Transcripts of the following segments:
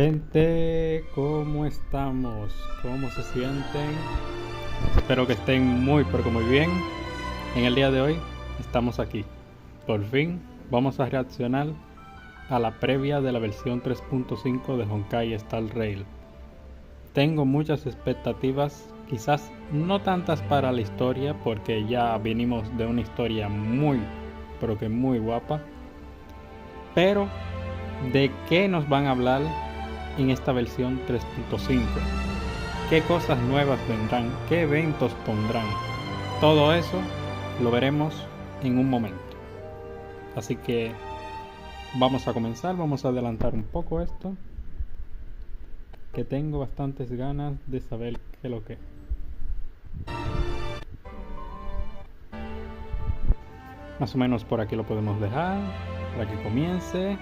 Gente, ¿cómo estamos? ¿Cómo se sienten? Espero que estén muy pero muy bien. En el día de hoy estamos aquí. Por fin vamos a reaccionar a la previa de la versión 3.5 de Honkai Star Rail. Tengo muchas expectativas, quizás no tantas para la historia, porque ya venimos de una historia muy pero que muy guapa. Pero ¿de qué nos van a hablar en esta versión 3.5? ¿Qué cosas nuevas vendrán? ¿Qué eventos pondrán? Todo eso lo veremos en un momento. Así que vamos a comenzar, vamos a adelantar un poco esto, que tengo bastantes ganas de saber qué es lo que. Más o menos por aquí lo podemos dejar, para que comience.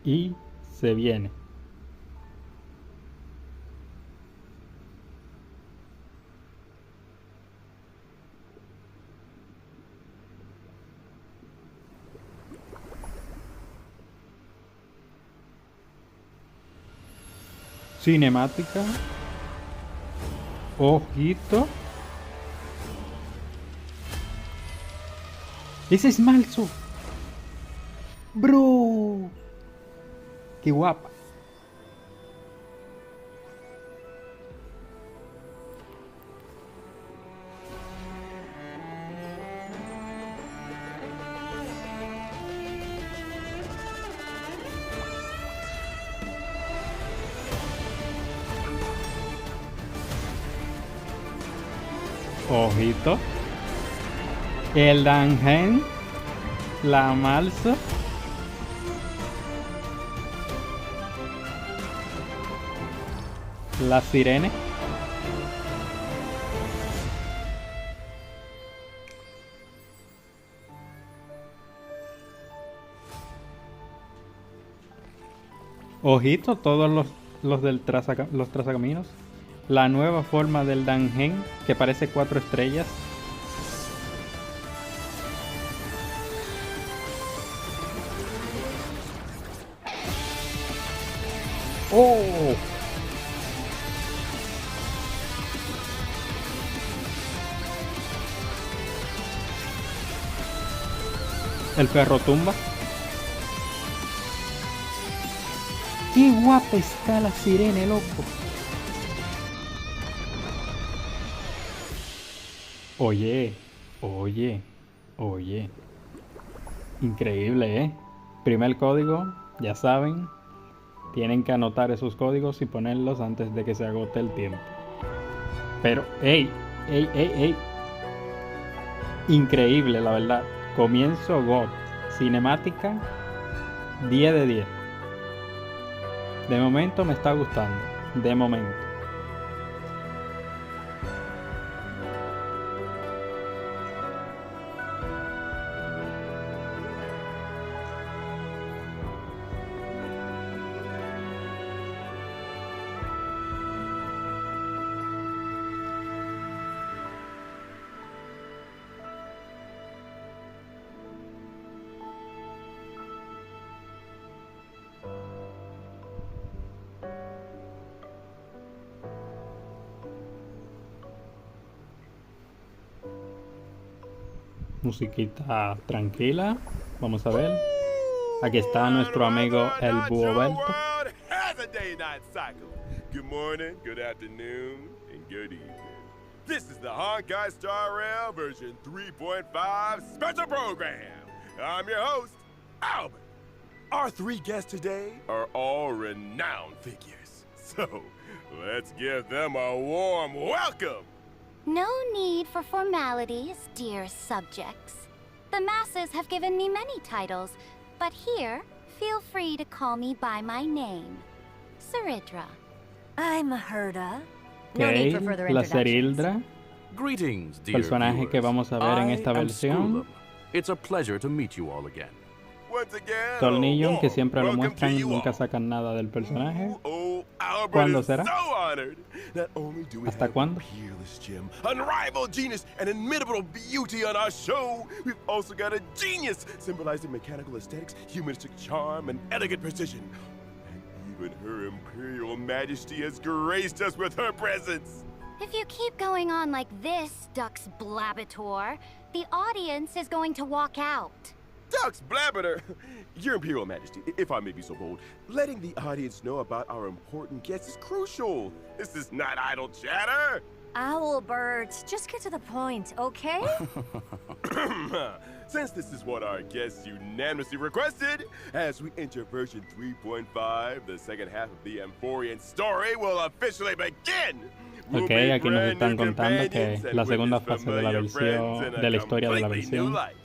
Y se viene. Cinemática. Ojito. Ese es Malzo. Bro. Qué guapa. Ojito. El ángel. La Malzo. La sirena. Ojito, todos los del los trazacaminos. La nueva forma del Dangen, que parece 4 estrellas. ¡Oh! El perro tumba. ¡Qué guapa está la sirena, loco! Oye, oye, oye. Increíble, ¿eh? Primer código, ya saben. Tienen que anotar esos códigos y ponerlos antes de que se agote el tiempo. Pero, ¡ey! ¡Ey, ey, ey! Increíble, la verdad. Comienzo God. Cinemática 10 de 10. De momento me está gustando. De momento. Musiquita tranquila. Vamos a ver. Aquí está nuestro amigo el Búho Belto. Good morning, good afternoon, and good evening. This is the Honkai Star Rail version 3.5 special program. I'm your host, Albert. Our 3 guests today are all renowned figures. So, let's give them a warm welcome. No need for formalities, dear subjects. The masses have given me many titles, but here, feel free to call me by my name, Saridra. I'm Herda. No need for further La introductions. Serildra, Greetings, dear personaje que viewers. vamos a ver en esta I am versión. Skulum. It's a pleasure to meet you all again. Once again, Tornillo, que siempre lo welcome muestran, to you nunca all. sacan nada del personaje. Oh, Albert ¿Cuándo is será? so honored. Not only do we ¿Hasta have cuándo? a peerless gem, unrivaled genius, and inimitable beauty on our show, we've also got a genius symbolizing mechanical aesthetics, humanistic charm, and elegant precision. And even Her Imperial Majesty has graced us with her presence. If you keep going on like this, Dux Blabator, the audience is going to walk out. Dux Blabbiter! Your Imperial Majesty, if I may be so bold, letting the audience know about our important guest is crucial. This is not idle chatter. Owlbirds, just get to the point, okay? Since this is what our guests unanimously requested, as we enter version 3.5, the second half of the Amphorian story will officially begin. We'll Ok, meet aquí nos brand están new contando que companions and la segunda witness fase de la familiar friends versión, in a de la historia de la completely new versión, light.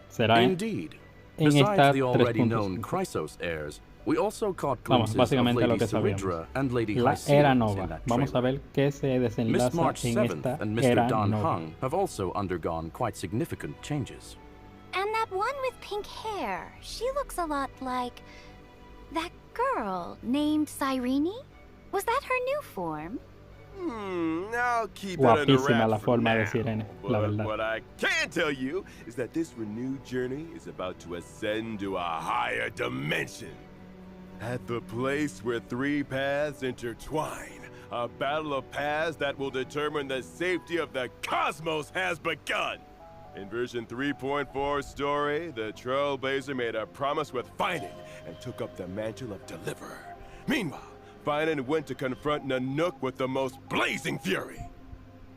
será Indeed. en Besides esta the already known 3.5. Chrysos heirs, we also caught Vamos, glimpses of básicamente lo Lady que sabíamos. Saridra and Lady La Hyacinth era in nova. that Vamos a trailer. ver qué se Miss desenlaza March en 7th esta and Mr. era Don nova. Hung have also undergone quite significant changes. And that one with pink hair, she looks a lot like that girl named Cyrene? Was that her new form? I'll keep it under Guapísima la wraps for forma de now. Sirene, la But verdad. what I can tell you is that this renewed journey is about to ascend to a higher dimension. At the place where three paths intertwine, a battle of paths that will determine the safety of the cosmos has begun. In version 3.4 story, the Trailblazer made a promise with Finan and took up the mantle of Deliverer. Meanwhile, Finan went to confront Nanook with the most blazing fury.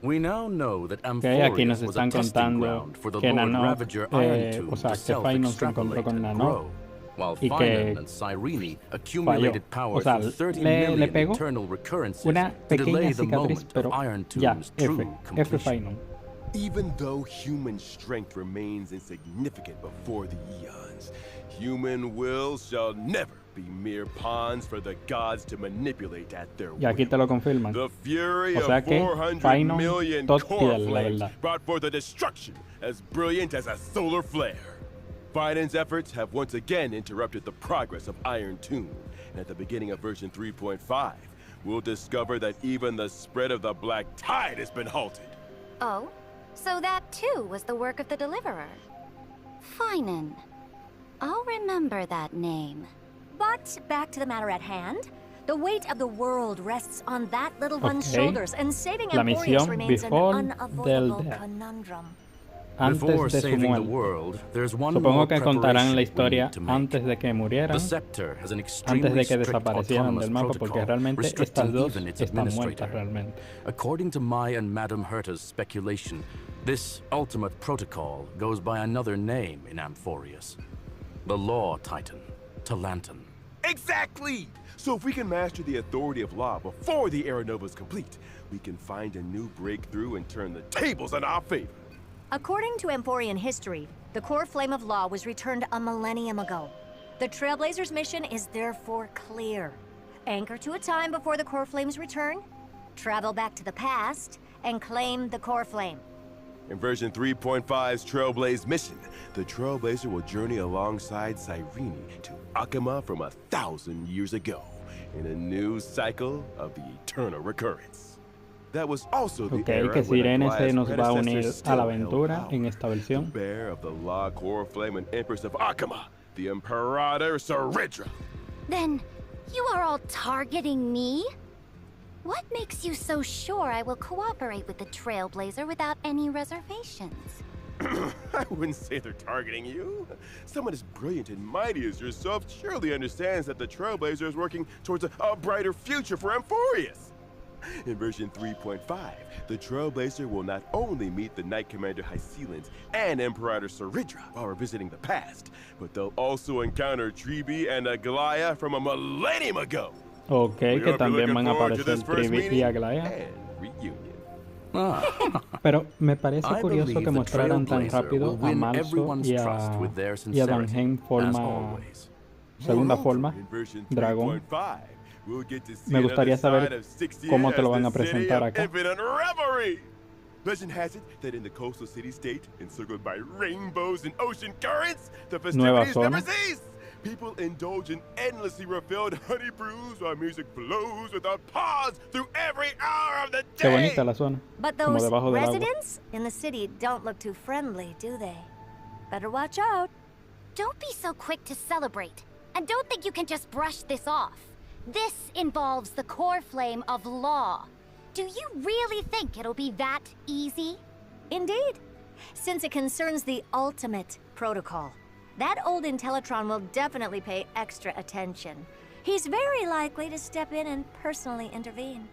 We now know that Ok, aquí nos Amphorius was a están testing contando ground for the que Lord Nanook, Ravager Iron Tomb o sea, to que Finan se encontró self-extrapolate con and Nanook grow, while y que Finan and Cyrene accumulated falló. power O sea, through 30 le million pegó eternal recurrences una to delay pequeña the cicatriz, moment pero of Iron ya, Tomb's F, true F completion. Finan. Even though human strength remains insignificant before the eons, human will shall never be mere pawns for the gods to manipulate at their Y aquí will. te lo confirman. The fury O sea of que 400 Finan million top core tier, la flames verdad. brought forth a destruction as brilliant as a solar flare. Finan's efforts have once again interrupted the progress of Iron Tomb, and at the beginning of version 3.5, we'll discover that even the spread of the Black Tide has been halted. Oh, so that too was the work of the Deliverer. Finan. I'll remember that name. But back to the matter at hand. The weight of the world rests on that little one's Ok. shoulders, and saving La Amphorius misión remains an before unavoidable del death. conundrum. Before Antes de su saving the muerte. world, there's one Supongo more que contarán preparation la we historia need to make. antes de que murieran, The Scepter has an extremely antes de que strict desaparecieran autonomous del mapa, porque protocol realmente estas restricting dos even its están muertas administrator. realmente. According to my and Madame Herta's speculation, this ultimate protocol goes by another name in Amphorius. The Law Titan, Talantan. Exactly! So if we can master the authority of law before the Era Nova is complete, we can find a new breakthrough and turn the tables in our favor. According to Amphorian history, the core flame of law was returned a millennium ago. The Trailblazers' mission is therefore clear. Anchor to a time before the core flame's return, travel back to the past, and claim the core flame. In version 3.5's Trailblaze mission, the Trailblazer will journey alongside Cyrene to Akama from 1,000 years ago, in a new cycle of the eternal recurrence. That was also the Ok, era que when Sirene Aglaya's se nos va a unir predecessors a still la held aventura power. en esta versión. The bearer of the Law Core Flame and Empress of Akama, the Imperator Saridra. Then, you are all targeting me? What makes you so sure I will cooperate with the Trailblazer without any reservations? I wouldn't say they're targeting you. Someone as brilliant and mighty as yourself surely understands that the Trailblazer is working towards a brighter future for Amphorius. In version 3.5, the Trailblazer will not only meet the Knight Commander Hyacinth and Imperator Saridra while revisiting the past, but they'll also encounter Tribi and Aglaya from a millennium ago. Ok, We que hope you're también looking van a forward to aparecer this first Trivi y meeting Aglaya. and reunion. Pero me parece I curioso believe que the mostraran tan Trailblazer rápido will a win Malso everyone's y trust with their a Danheim sincerity, as forma always. segunda Moreover, forma, in version dragón. 3.5, we'll get to see Me gustaría another saber side of 60 cómo te lo as van a the city presentar of acá. infinite revelry. Legend has it that in the coastal city-state, encircled by rainbows and ocean currents, the Nueva festivities zona. never cease. People indulge in endlessly refilled honey brews while music flows without pause through every hour of the Qué bonita day. la zona. But Como those debajo del agua. residents in the city don't look too friendly, do they? Better watch out. Don't be so quick to celebrate. And don't think you can just brush this off. This involves the core flame of law. Do you really think it'll be that easy? Indeed. Since it concerns the ultimate protocol, that old Intellitron will definitely pay extra attention. He's very likely to step in and personally intervene.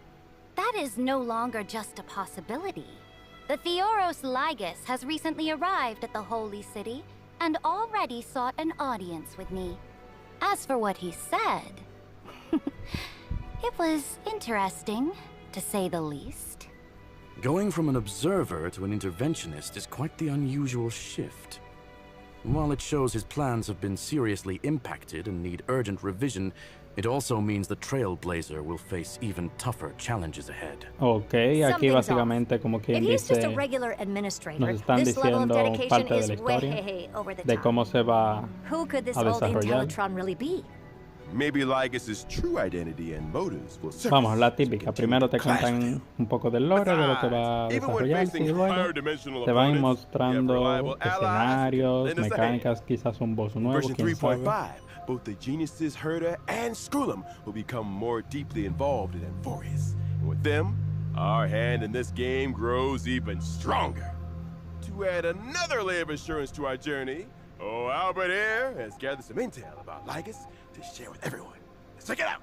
That is no longer just a possibility. The Theoros Ligus has recently arrived at the Holy City and already sought an audience with me. As for what he said, it was interesting, to say the least. Going from an observer to an interventionist is quite the unusual shift. While it shows his plans have been seriously impacted and need urgent revision, it also means the Trailblazer will face even tougher challenges ahead. Ok, aquí Something's básicamente como quien If he's just a dice, regular administrator, nos están this level of diciendo dedication parte de is la historia, way over the de top. cómo se va Who could this a old desarrollar. Intellitron really be? Maybe Ligus's true identity and motives will surface Vamos, la as we típica. continue Primero to te clash with cuentan him. un poco del lore, de lo que va a Besides, even when desarrollarse, facing y luego higher dimensional te van opponents, you have mostrando reliable allies escenarios, lend us a mecánicas, quizás un boss nuevo, Version quién sabe. 3.5, both the geniuses Herta and Skrulum will become more deeply involved in Amphorius. And with them, our hand in this game grows even stronger. To add another layer of assurance to our journey, Albert here has gathered some intel about Ligus to share with everyone. Let's check it out.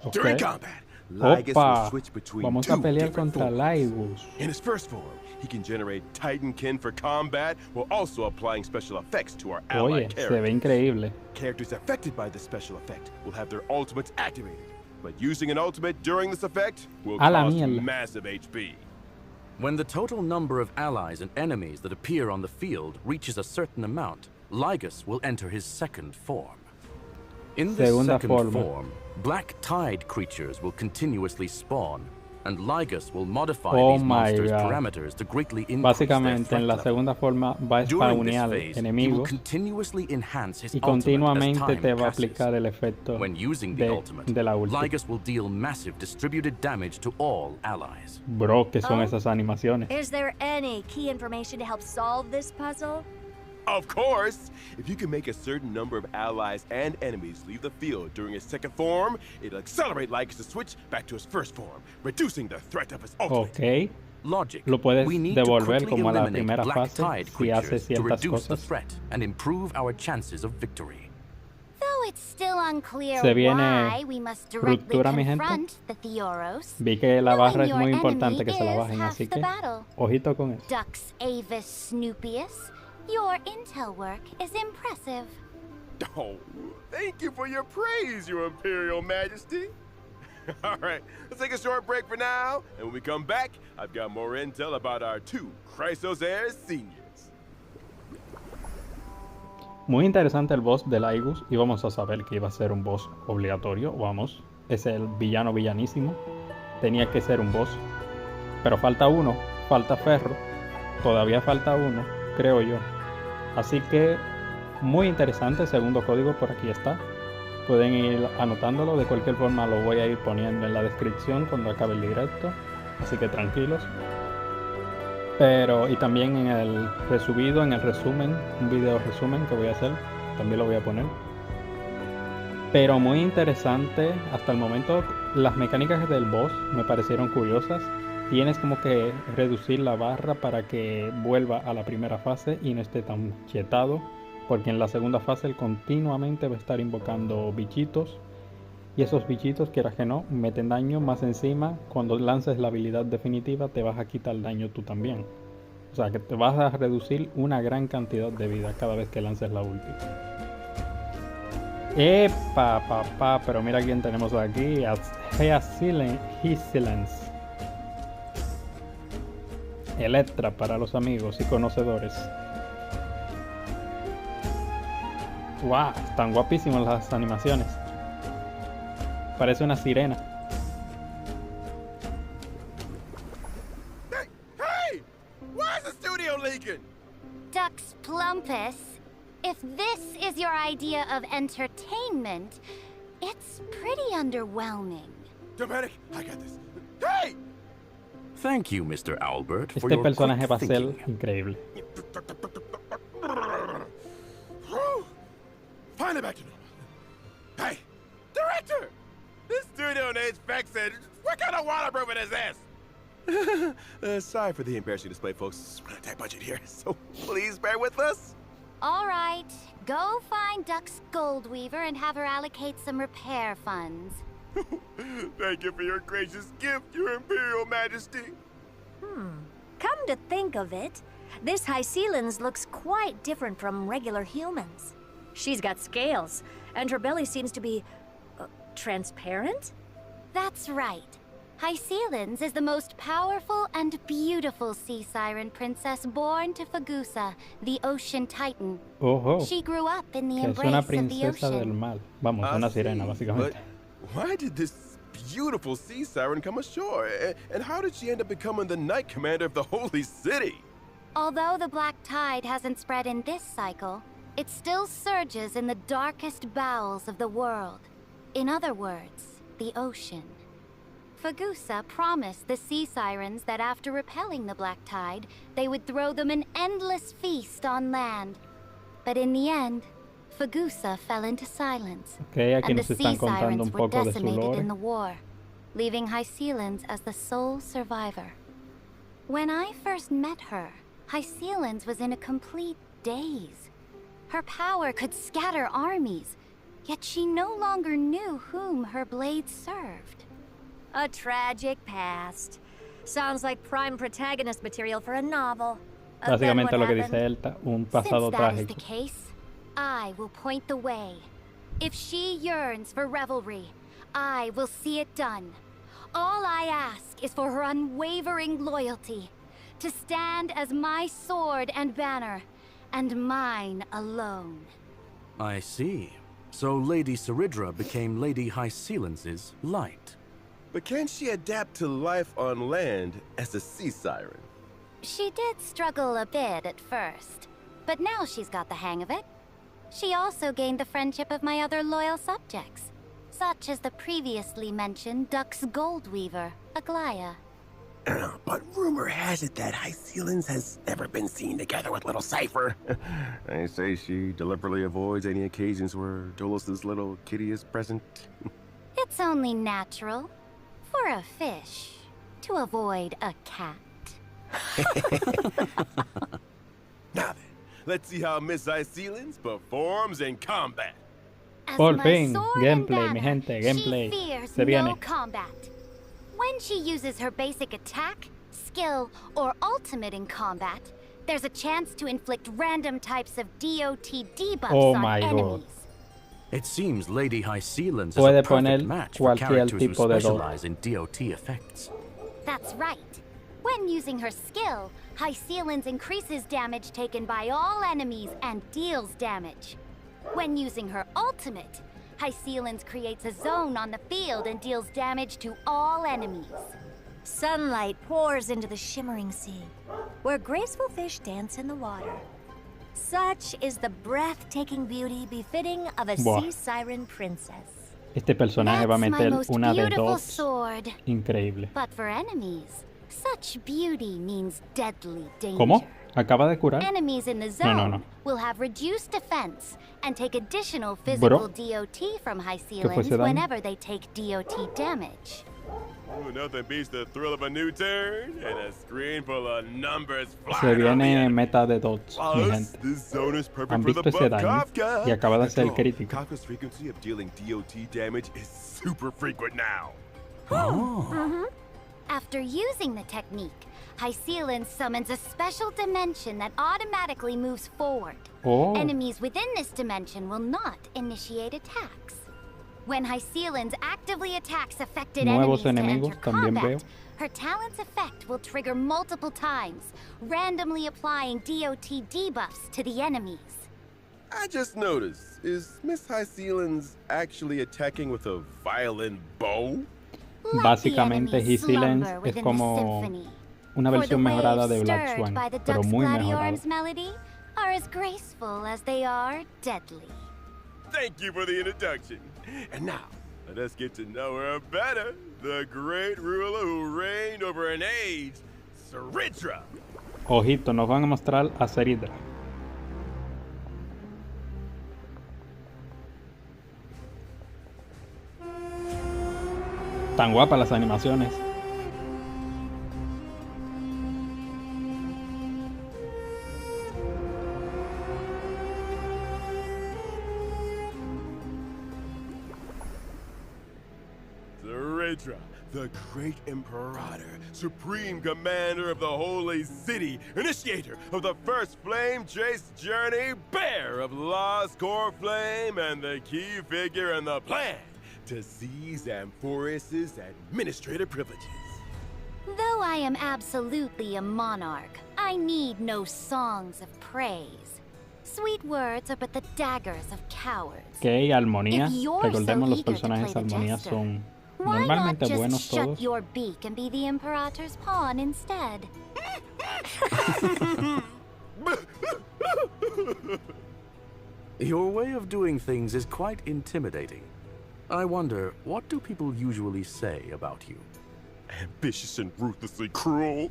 Ok. During combat, Ligus will Opa, switch between vamos two a pelear different contra forms. Ligus. In his first form, he can generate Titankin for combat while also applying special effects to our Oye, allied se ve characters. increíble. Characters affected by this special effect will have their ultimates activated, but using an ultimate during this effect will A la cost mierda. massive HP. When the total number of allies and enemies that appear on the field reaches a certain amount, Ligus will enter his second form. In this Segunda second forma. form, black tide creatures will continuously spawn, and Ligus will modify Oh these my monsters' God. parameters to greatly increase their Básicamente threat en la level. segunda forma va a During this spawnear phase, he will enemigos continuously enhance his y ultimate as continuamente time te va a passes. aplicar el efecto When using the de, ultimate, de la ulti. Ligus will deal massive distributed damage to all allies. Bro, ¿qué son Oh. esas animaciones? Is there any key information to help solve this puzzle? Of course, if you can make a certain number of allies and enemies leave the field during his second form, it'll accelerate Ligus to switch back to his first form, reducing the threat of his ultimate. Ok, Logic. Lo puedes We need to devolver quickly como a la eliminate primera black fase tide si hace creatures to ciertas reduce the cosas. threat and improve our chances of victory. Though it's still unclear Se viene why we must directly ruptura, mi gente. confront the Theoros. Vi que la barra es Knowing muy your importante que enemy se la is bajen, half así the que battle. ojito con eso. Dux Avis Snoopius, your intel work is impressive. Oh, thank you for your praise, Your Imperial Majesty. All right, let's take a short break for now, and when we come back, I've got more intel about our two Chrysos heirs seniors. Muy interesante el boss de Ligus y vamos a saber que iba a ser un boss obligatorio, vamos. Es el villano villanísimo. Tenía que ser un boss. Pero falta uno, falta Ferro. Todavía falta uno, creo yo. Así que muy interesante, segundo código por aquí está. Pueden ir anotándolo, de cualquier forma lo voy a ir poniendo en la descripción cuando acabe el directo. Así que tranquilos. Pero, y también en el resubido, en el resumen, un video resumen que voy a hacer, también lo voy a poner. Pero muy interesante, hasta el momento las mecánicas del boss me parecieron curiosas. Tienes como que reducir la barra para que vuelva a la primera fase y no esté tan quietado, porque en la segunda fase él continuamente va a estar invocando bichitos. Y esos bichitos, quieras que no, meten daño. Más encima, cuando lances la habilidad definitiva, te vas a quitar daño tú también. O sea, que te vas a reducir una gran cantidad de vida cada vez que lances la ulti. ¡Epa, papá! Pero mira quién tenemos aquí. Silence. Electra para los amigos y conocedores. ¡Wow! Están guapísimas las animaciones. Parece una sirena. Hey! Why is the studio leaking? Dux Plumpus, If this is your idea of entertainment, it's pretty underwhelming. Dramatic, I got this. Hey! Thank you, Mr. Albert, for Este your personaje va a quick ser thinking. increíble. Finally back to normal. Hey, director! This studio needs fixing. What kind of waterproofing is this? Sorry for the embarrassing display, folks. We're on a tight budget here, so please bear with us. All right, go find Duck's Goldweaver and have her allocate some repair funds. Thank you for your gracious gift, Your Imperial Majesty. Come to think of it, this Hycelan's looks quite different from regular humans. She's got scales, and her belly seems to be transparent? That's right. Hycelan's is the most powerful and beautiful sea siren princess born to Fagusa, the ocean titan. Ojo, She grew up in the que es embrace una of the princesa del ocean. mal. Vamos, una sirena, básicamente. But why did this beautiful sea siren come ashore? And how did she end up becoming the Knight Commander of the Holy City? Although the black tide hasn't spread in this cycle, it still surges in the darkest bowels of the world. In other words, the ocean. Fagusa promised the sea sirens that after repelling the black tide, they would throw them an endless feast on land. But in the end, Fagusa fell into silence, Ok, aquí and the nos sea están contando sirens un were poco de su decimated lore. in the war, leaving Hycelan's as the sole survivor. When I first met her, Hycelan's was in a complete daze. Her power could scatter armies, yet she no longer knew whom her blades served. A tragic past. Sounds like prime protagonist material for a novel. Then Básicamente what lo que happened? dice él, un pasado Since that is the trágico. case, I will point the way. If she yearns for revelry, I will see it done. All I ask is for her unwavering loyalty, to stand as my sword and banner, and mine alone. I see. So Lady Saridra became Lady Hycelan's light. But can she adapt to life on land as a sea siren? She did struggle a bit at first, but now she's got the hang of it. She also gained the friendship of my other loyal subjects, such as the previously mentioned Duck's Goldweaver, Aglaya. But rumor has it that Hycelan's has never been seen together with little Cypher. I say she deliberately avoids any occasions where Dolus's little kitty is present. It's only natural for a fish to avoid a cat. Now then, let's see how Miss Hycelan's performs in combat. As Por my fin, sword gameplay, and mi banner, gente, gameplay. She fears Se viene. no combat. When she uses her basic attack, skill, or ultimate in combat, there's a chance to inflict random types of DOT debuffs Oh on my God. enemies. It seems Lady Hycelan's is Puede a perfect poner match for cualquier characters who tipo de dot. specialize in DOT effects. That's right. When using her skill, Hycelan's increases damage taken by all enemies and deals damage. When using her ultimate, Hycelan's creates a zone on the field and deals damage to all enemies. Sunlight pours into the shimmering sea, where graceful fish dance in the water. Such is the breathtaking beauty befitting of a Buah. sea siren princess. Este personaje va a That's my meter most una de beautiful dos sword. increíble. But for enemies, such beauty means deadly danger. ¿Cómo? ¿Acaba de curar? Enemies in the zone no. will have reduced defense and take additional physical DOT from Hycelan's daño? whenever they take DOT damage. Ooh, nothing beats the thrill of a new turn and a screen full of numbers Se flying on the viene enemy. meta de dots, mi Plus, gente. this zone is perfect ¿Han for the visto ese buff daño? Kafka. Y acaba de After ser all, crítico. Kafka's frequency of dealing DOT damage is super frequent now. After using the technique, Hycelan summons a special dimension that automatically moves forward. Oh, Enemies within this dimension will not initiate attacks. When Hycelan's actively attacks affected Nuevos enemies to enemigos enter también combat, veo. her talent's effect will trigger multiple times, randomly applying DOT debuffs to the enemies. I just noticed, is Miss Hycelan's actually attacking with a violin bow? Let the Básicamente, enemies Hycelan's slumber es within the como symphony. una For the versión mejorada de waves Black stirred Swan, by the pero Duck's muy Gladiorum's mejorada. melody are as graceful as they are deadly. Thank you for the introduction. And now, let us get to know her better. The great ruler who reigned over an age, Saridra. Ojito, nos van a mostrar a Saridra. Tan guapas las animaciones. Saridra, the great imperator, supreme commander of the holy city, initiator of the first flame chase journey, bearer of Law's core flame, and the key figure in the plan to seize Amphorius's administrative privileges. Though I am absolutely a monarch, I need no songs of praise. Sweet words are but the daggers of cowards. Ok, armonía. If you're Recordemos, so los eager to personajes play the armonía jester, son why not normalmente just buenos shut todos. your beak and be the Imperator's pawn instead? Your way of doing things is quite intimidating. I wonder, what do people usually say about you? Ambitious and ruthlessly cruel.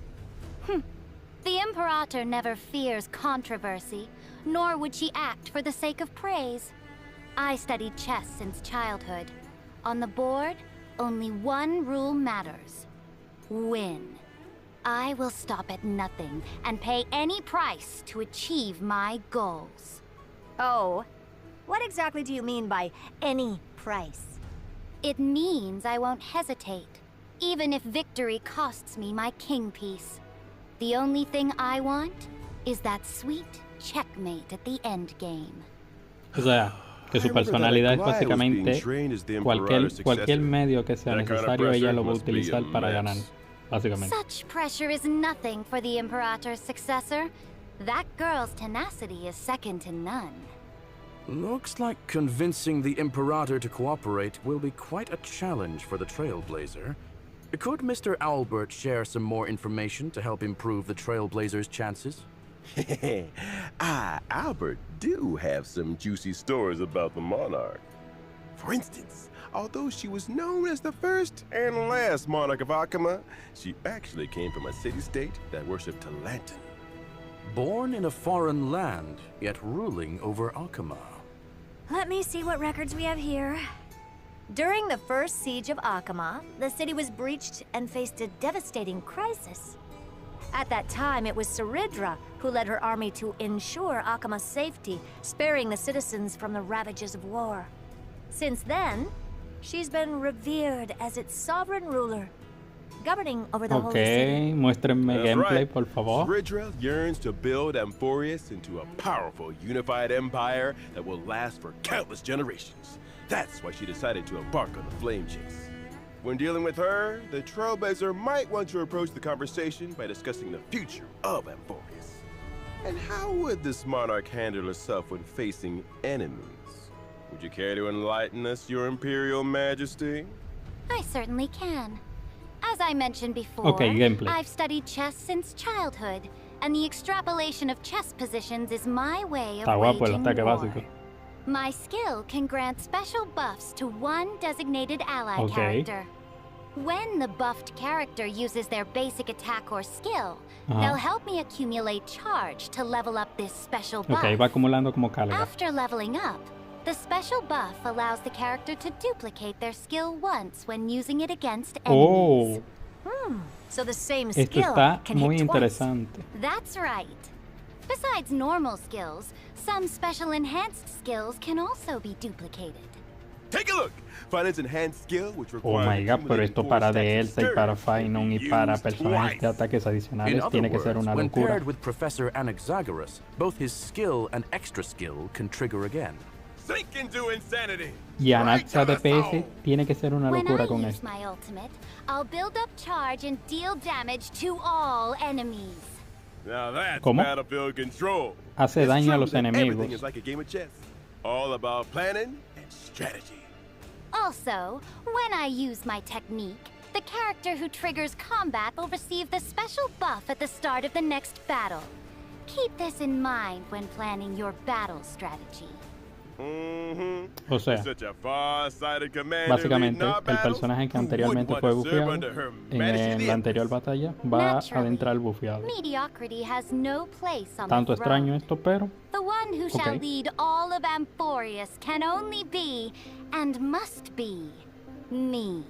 The Imperator never fears controversy, nor would she act for the sake of praise. I studied chess since childhood. On the board, only one rule matters: win. I will stop at nothing and pay any price to achieve my goals. Oh, what exactly do you mean by any price? It means I won't hesitate, even if victory costs me my king piece. The only thing I want is that sweet checkmate at the end game. O sea, que su personalidad es básicamente cualquier medio que sea necesario, ella lo va a utilizar para ganar, básicamente. Such pressure is nothing for the Imperator's successor. That girl's tenacity is second to none. Looks like convincing the Imperator to cooperate will be quite a challenge for the Trailblazer. Could Mr. Albert share some more information to help improve the Trailblazer's chances? Albert, do have some juicy stories about the monarch. For instance, although she was known as the first and last monarch of Akama, she actually came from a city-state that worshipped Talantin. Born in a foreign land, yet ruling over Akama. Let me see what records we have here. During the first siege of Akama, the city was breached and faced a devastating crisis. At that time, it was Saridra who led her army to ensure Akama's safety, sparing the citizens from the ravages of war. Since then, she's been revered as its sovereign ruler, governing over the holy city. Muéstrenme gameplay, por favor. Saridra yearns to build Amphorius into a powerful, unified empire that will last for countless generations. That's why she decided to embark on the flame chase. When dealing with her, the Trailblazer might want to approach the conversation by discussing the future of Amphorius. And how would this monarch handle herself when facing enemies? Would you care to enlighten us, your Imperial Majesty? I certainly can. As I mentioned before, Okay, gameplay. I've studied chess since childhood, and the extrapolation of chess positions is my way of Está guapo el waging ataque war. básico. My skill can grant special buffs to one designated ally Okay. character. When the buffed character uses their basic attack or skill, Ajá. they'll help me accumulate charge to level up this special buff. Ok, va acumulando como carga. After leveling up, the special buff allows the character to duplicate their skill once when using it against enemies. Oh, So the same esto skill está can muy hit twice. interesante. That's right. Besides normal skills, some special enhanced skills can also be duplicated. Take a look! Find its enhanced skill, which Oh requires my god, pero esto para de accumulating Elsa y four para stacks of Fainon y sturdy para used personajes de twice. ataques In adicionales other tiene que ser words, una when locura. paired with Professor Anaxagoras, both his skill and extra skill can trigger again. Sink into insanity! Y Right Anaxa to de the PS soul. tiene que ser una When locura I con use esto. my ultimate, I'll build up charge and deal damage to all enemies. Now that's ¿Cómo? battlefield control. Hace It's daño a true los that Everything enemigos. is like a game of chess. All about planning and strategy. Also, when I use my technique, the character who triggers combat will receive the special buff at the start of the next battle. Keep this in mind when planning your battle strategy. O sea, básicamente el personaje que anteriormente fue bufeado en la anterior batalla va a adentrar bufeado. Mediocrity has no place on Tanto the extraño throne. esto, pero The one who shall Ok. lead all of Amphorius can only be, and must be, me.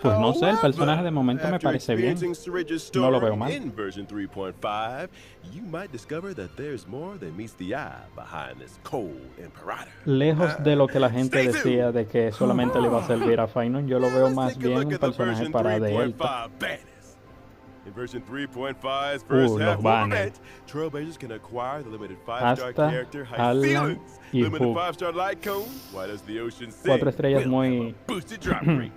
pues no sé, el personaje de momento me parece bien. No lo veo mal. In version 3.5, you might discover that there's more than meets the eye behind this cold imperator. Lejos de lo que la gente decía de que solamente le iba a servir a Fainon, yo lo veo más bien un personaje para de él. In version 3.5's first los half will banners. prevent, Trailblazers can acquire the limited 5-star Hasta character High Alan Feelings, y limited Hook. 5-star light cone, Wide as the Ocean Sea, 4 estrellas will have muy... a boosted drop rate.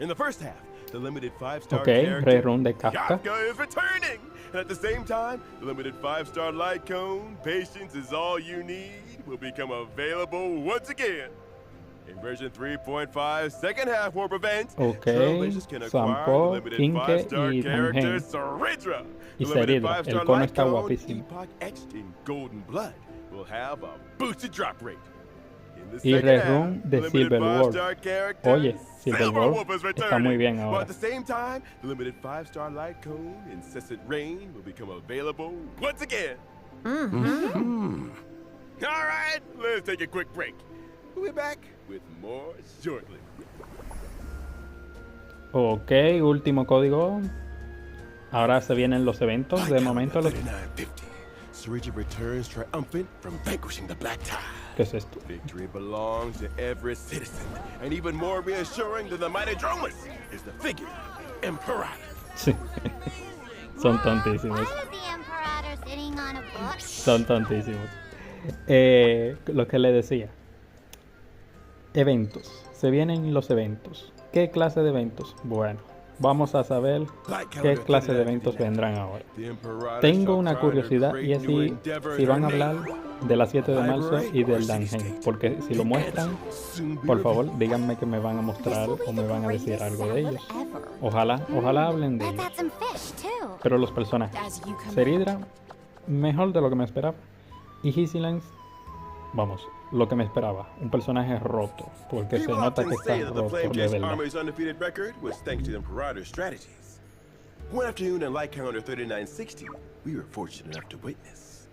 In the first half, the limited 5-star Ok, character rerun de Kafka. is returning, and at the same time, the limited 5-star light cone, Patience is all you need, will become available once again. In version 3.5, second half will prevent, Ok, Trailblazers can acquire Sampo, the limited Inke 5-star y character Tangen. Saridra. Y The limited Saridra, 5-star el cono light está cone, guapísimo. Epoch etched in golden blood, will have a boosted drop rate. In the Y second rerun half, de the limited Silver Wolf. 5-star character, Oye, Silver Wolf is está muy bien While ahora. at the same time, the limited 5-star light cone, Incessant Rain, will become available once again. Hmm. All right, let's take a quick break. We'll be back with more shortly. Ok, último código. Ahora se vienen los eventos. De momento los... 3950. Saridra returns triumphant from vanquishing the Black Tide. ¿Qué es esto? Victory belongs to every citizen, and even more reassuring than the mighty Dromus is the figure of Imperator. Sí. Son tontísimos. Why is the Imperator sitting on a book? Son tontísimos. Lo que le decía. Eventos. Se vienen los eventos. ¿Qué clase de eventos? Bueno, vamos a saber qué clase de eventos vendrán ahora. Tengo una curiosidad y es si van a hablar de las 7 de marzo y del Dungeon. Porque si lo muestran, por favor, díganme que me van a mostrar o me van a decir algo de ellos. Ojalá hablen de Let's ellos. add some fish too. Pero los personajes. Saridra, mejor de lo que me esperaba. Y Hissilance, vamos, lo que me esperaba. Un personaje roto. Porque se People nota often que está say that the roto Flame de Chase verdad. Army's undefeated record was thanks to the Imperator's strategies. One afternoon in light calendar 3960, we were fortunate enough to witness.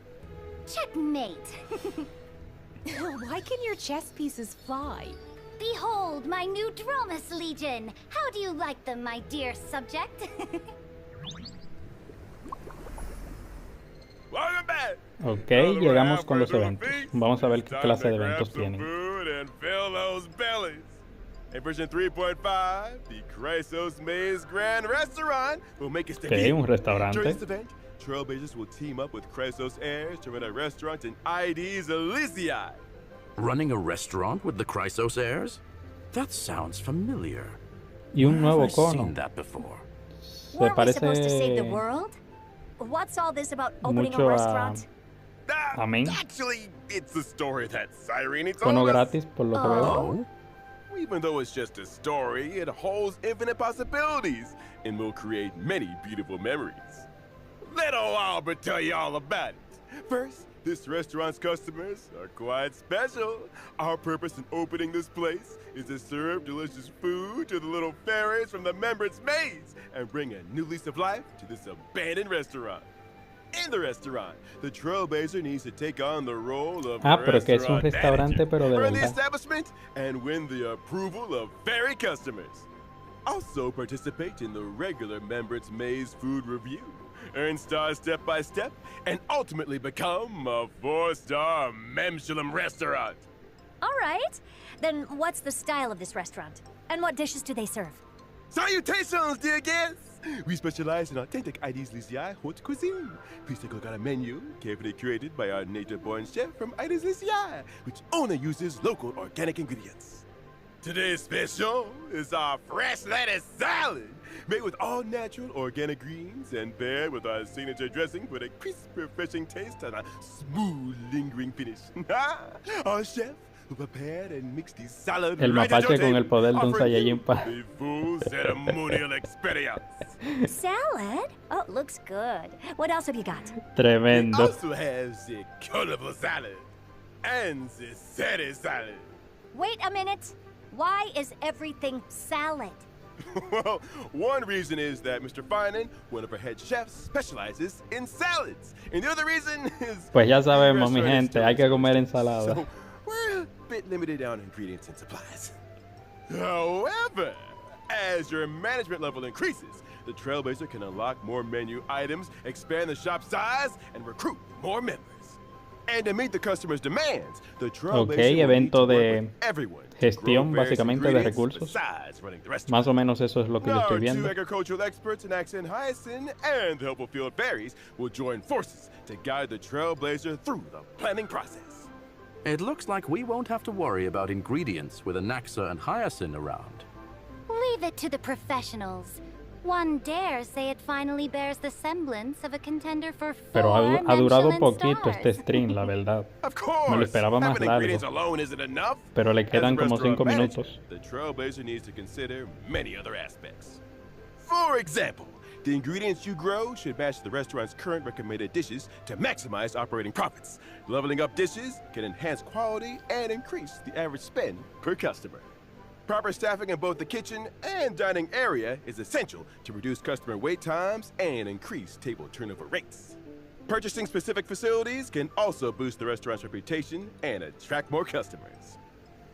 Checkmate. Why can your chess pieces fly? Behold my new Dromus Legion. How do you like them, my dear subject? Welcome back! Ok, llegamos con los eventos. Vamos a ver qué clase de eventos tienen. In version 3.5, the Chrysos Maze Grand Restaurant will make its Ok, debut. un restaurante. During this event, Trailblazers will team up with Chrysos heirs to run a restaurant in ID's Elysiae. Running a restaurant with the Chrysos heirs? That sounds familiar. Y un nuevo I've cono. seen that before. Se Weren't we supposed to save the parece world? What's all this about opening mucho a a restaurant? Amén. Actually, it's the story that Cyrene told Cono us. gratis, por lo que veo. Oh? Even though it's just a story, it holds infinite possibilities and will create many beautiful memories. Let old Albert tell you all about it. First, this restaurant's customers are quite special. Our purpose in opening this place is to serve delicious food to the little fairies from the Membran's Maze and bring a new lease of life to this abandoned restaurant. In the restaurant, the Trailblazer needs to take on the role of Pero que es un restaurant restaurante, manager, pero de run the verdad. establishment and win the approval of fairy customers. Also participate in the regular Membran's Maze food review, earn stars step by step, and ultimately become a 4-star Memshalem restaurant. All right. Then what's the style of this restaurant? And what dishes do they serve? Salutations, dear guests! We specialize in authentic ID's Lysiae haute cuisine. Please take a look at our menu, carefully curated by our nature-born chef from ID's Lysiae, which only uses local organic ingredients. Today's special is our fresh lettuce salad, made with all natural organic greens and paired with our signature dressing for a crisp, refreshing taste and a smooth, lingering finish. Our chef, who prepared and mixed the salad El right at your mapache con el table, poder de un offering Saiyajin you pa. the full ceremonial experience. Salad? Oh, looks good. What else have you got? It Tremendo. also has the colorful salad and the seri salad. Wait a minute. Why is everything salad? Well, one reason is that Mr. Finan, one of our head chefs, specializes in salads. And the other reason is... Pues ya the sabemos, mi restaurant is gente, hay que still comer existing, ensalada. So we're a bit limited on ingredients and supplies. However, as your management level increases, the Trailblazer can unlock more menu items, expand the shop size, and recruit more members. And to meet the customers' demands, the Trailblazer Ok, will need to evento work de with everyone to gestión grow various básicamente de ingredients recursos. besides running the restaurant. Más o menos eso es lo que yo Our estoy two viendo. agricultural experts in Accent Hyacinth and the helpful field berries will join forces to guide the Trailblazer through the planning process. It looks like we won't have to worry about ingredients with Anaxa and Hyacinth around. Leave it to the professionals. One dares say it finally bears the semblance of a contender for Pero 4 ha durado Michelin poquito stars. este stream, la verdad. Of course, Me lo esperaba más having ingredients largo. alone isn't enough. Pero le As quedan a como restaurant 5 manager, minutos. The Trailblazer needs to consider many other aspects. For example, the ingredients you grow should match the restaurant's current recommended dishes to maximize operating profits. Leveling up dishes can enhance quality and increase the average spend per customer. Proper staffing in both the kitchen and dining area is essential to reduce customer wait times and increase table turnover rates. Purchasing specific facilities can also boost the restaurant's reputation and attract more customers.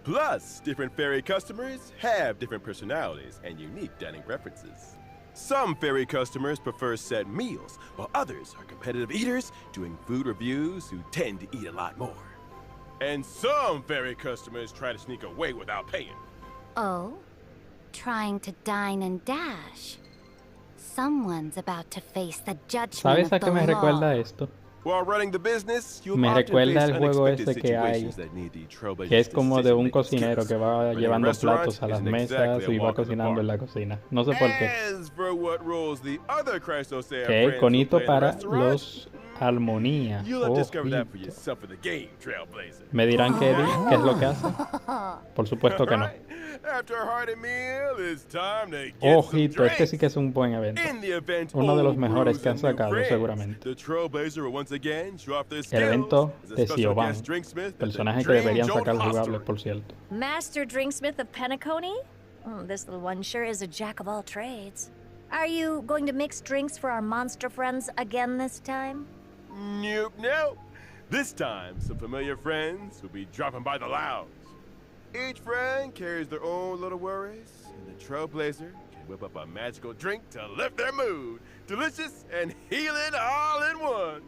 Plus, different ferry customers have different personalities and unique dining preferences. Some ferry customers prefer set meals, while others are competitive eaters doing food reviews who tend to eat a lot more. And some ferry customers try to sneak away without paying. Oh? Trying to dine and dash. Someone's about to face the judgment ¿Sabes a of qué the me law. recuerda esto? While running the business, you'll Me often recuerda face el juego unexpected ese que hay, situations that need the Trailblazer's que es como de un decision-making cocinero skills. que va Running a llevando restaurant platos a las isn't mesas exactly y a va walk in the cocinando en park. la cocina. No sé por qué. As for what roles the other Chrysosea Ok, friends will conito play in the para restaurant, los armonía. you'll have to discover that for Ojito. yourself in the game, Trailblazer. ¿Me dirán qué es lo que hace? Por supuesto que no. Alright, after a hearty meal, it's time to get Ojito, some este sí que drinks. es un buen evento. In the event Uno de los old mejores brews que han and new sacado, friends, seguramente. The Trailblazer will once again show off their El skills evento as a de special Siobhan, guest drinksmith at the personaje que Dream deberían Jolt sacar Hostelry. jugables, por cierto. Master Drinksmith of Penacony? This little one sure is a jack of all trades. Are you going to mix drinks for our monster friends again this time? Nope. This time, some familiar friends will be dropping by the lounge. Each friend carries their own little worries, and the Trailblazer can whip up a magical drink to lift their mood. Delicious and healing all in one.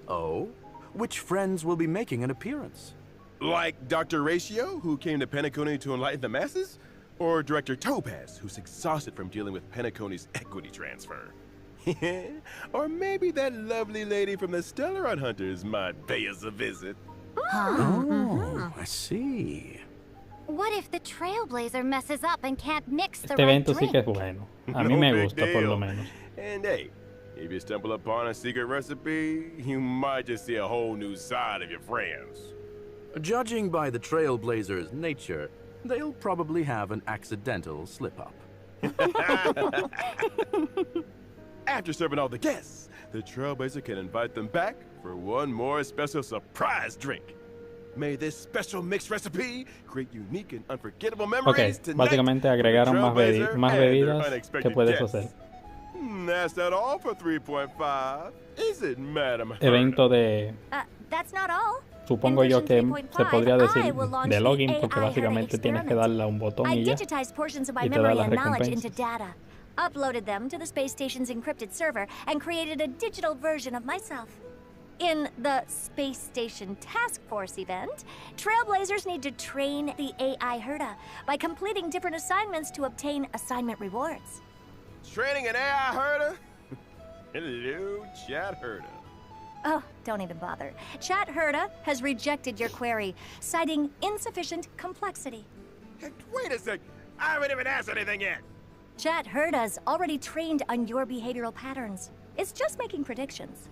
Oh? Which friends will be making an appearance? Like Dr. Ratio, who came to Penacony to enlighten the masses? Or Director Topaz, who's exhausted from dealing with Penacony's equity transfer? Or maybe that lovely lady from the Stellar Hunters might pay us a visit. Oh, I see. What if the Trailblazer messes up and can't mix the Este right evento sí que es drink? bueno. A mí No me big gusta, por lo deal. menos. And hey, if you stumble upon a secret recipe, you might just see a whole new side of your friends. Judging by the Trailblazer's nature, they'll probably have an accidental slip-up. After serving all the guests, the Trailblazer can invite them back for one more special surprise drink. May this special mixed recipe create unique and unforgettable Ok, memories tonight básicamente for the agregaron Trailblazer más and their bebidas que unexpected puedes guests. hacer. That's not all for 3.5, is it, Madam Herta? Evento de, That's not all. supongo yo que In se version podría 3.5, decir I will launch de the login, AI porque básicamente Herta tienes que darle a un botón I y ya. digitized portions of my Y te da memory las and knowledge into recompensas. data, uploaded them to the space station's encrypted server, and created a digital version of myself. In the Space Station Task Force event, Trailblazers need to train the AI Herta by completing different assignments to obtain assignment rewards. Training an AI herder? Hello, Chat Herder. Oh, don't even bother. Chat Herta has rejected your query, citing insufficient complexity. Hey, wait a sec, I haven't even asked anything yet. Chat Herta's already trained on your behavioral patterns. It's just making predictions.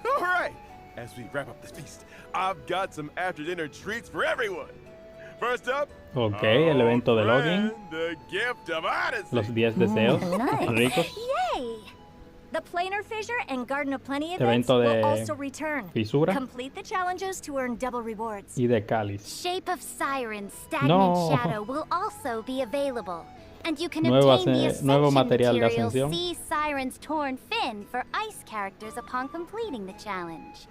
All right, as we wrap up this feast, I've got some after-dinner treats for everyone. First up, Ok, el evento de login. the gift of honesty. Los 10 deseos Nice. ricos. Yay! The Planar Fissure and Garden of Plenty events Evento will de also return. fisura Complete the challenges to earn double rewards. y de cáliz. Shape of Siren's Stagnant No. Shadow will also be available. And you can Nuevo obtain the nuevo Ascension material de material ascensión. See Siren's Torn Fin for ice characters upon completing the challenge.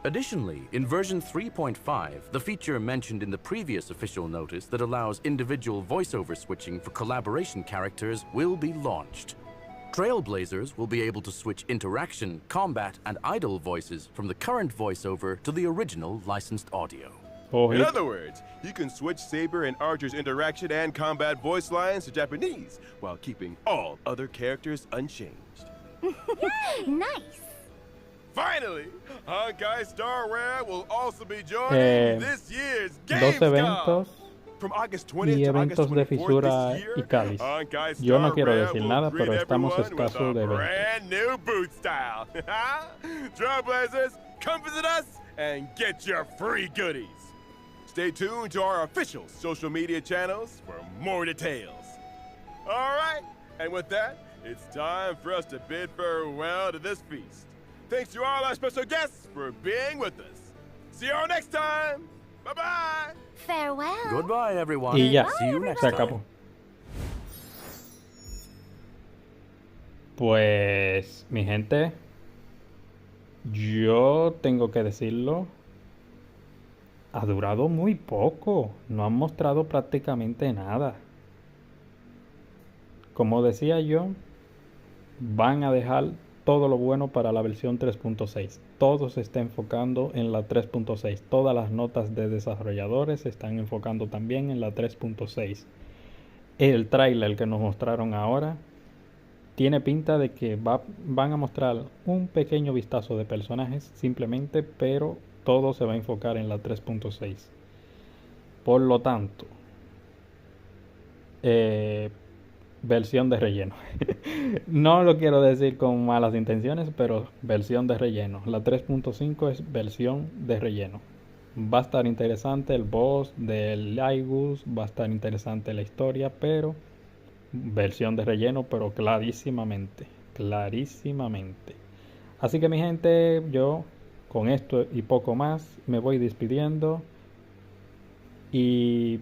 Additionally, in version 3.5, the feature mentioned in the previous official notice that allows individual voiceover switching for collaboration characters will be launched. Trailblazers will be able to switch interaction, combat, and idle voices from the current voiceover to the original licensed audio. Oh, In other words, you can switch Saber and Archer's interaction and combat voice lines to Japanese while keeping all other characters unchanged. Nice. Finally, Honkai Star Rail will also be joining this year's dos Gamescom. eventos From August 20th y to August eventos de 24th fisura this year, y cáliz. Honkai Yo no Star quiero Rail decir will nada, greet pero estamos everyone with escasos a de eventos. brand new boot style. Trailblazers, come visit us and get your free goodies. Stay tuned to our official social media channels for more details. All right, and with that, it's time for us to bid farewell to this feast. Thanks to all our special guests for being with us. See you all next time. Bye-bye. Farewell. Goodbye, everyone. Y ya, See you next se time. acabó. Pues, mi gente, yo tengo que decirlo, ha durado muy poco, no han mostrado prácticamente nada. Como decía yo, van a dejar todo lo bueno para la versión 3.6. Todo se está enfocando en la 3.6. Todas las notas de desarrolladores se están enfocando también en la 3.6. El tráiler que nos mostraron ahora tiene pinta de que van a mostrar un pequeño vistazo de personajes simplemente, pero todo se va a enfocar en la 3.6. Por lo tanto, versión de relleno. No lo quiero decir con malas intenciones, pero versión de relleno. La 3.5 es versión de relleno. Va a estar interesante el boss del Igus, va a estar interesante la historia, pero versión de relleno, pero clarísimamente. Así que mi gente, yo con esto y poco más me voy despidiendo y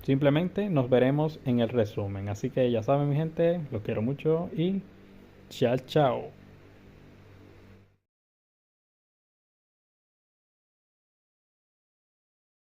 simplemente nos veremos en el resumen. Así que ya saben mi gente, los quiero mucho y chao.